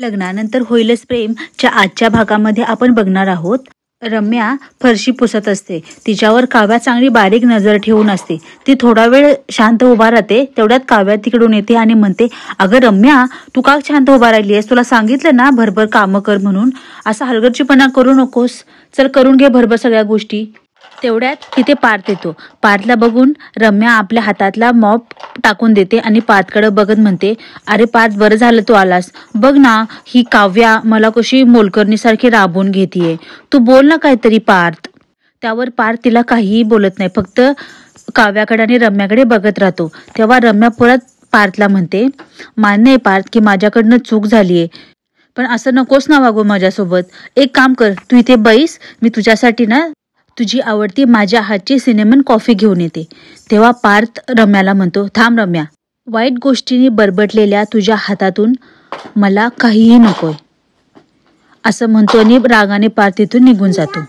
लग्नानंतर होईलच प्रेमच्या आजच्या भागामध्ये आपण बघणार आहोत. रम्या फरशी पुसत असते. तिच्यावर काव्या चांगली बारीक नजर ठेवून असते. ती थोडा वेळ शांत उभा राहते. तेवढ्यात काव्या तिकडून येते आणि म्हणते, अगं रम्या, तू का शांत उभा राहिली आहेस? तुला सांगितलं ना भरभर कामं कर म्हणून. असा हलगर्जीपणा करू नकोस. चल करून घे भरभर सगळ्या गोष्टी. तेवढ्यात तिथे पार्थ येतो. पार्थला बघून रम्या आपल्या हातातला मॉप टाकून देते आणि पार्थकडे बघत म्हणते, अरे पार्थ, बरं झालं तू आलास. बघ ना, ही काव्या मला कशी मोलकरणीसारखी राबवून घेतीये. तू बोल ना काहीतरी पार्थ. त्यावर पार्थ तिला काहीही बोलत नाही, फक्त काव्याकडे आणि रम्याकडे बघत राहतो. तेव्हा रम्या परत पार्थला म्हणते, मान्य आहे पार्थ की माझ्याकडनं चूक झालीये, पण असं नकोस ना वागू माझ्यासोबत. एक काम कर, तू इथे बैस, मी तुझ्यासाठी ना तुझी आवडती माझ्या हातची सिनेमन कॉफी घेऊन येते. तेव्हा पार्थ रम्याला म्हणतो, थांब रम्या, वाईट गोष्टींनी बरबटलेल्या तुझ्या हातातून मला काहीही नकोय, असं म्हणतो आणि रागाने पार्थ तिथून निघून जातो.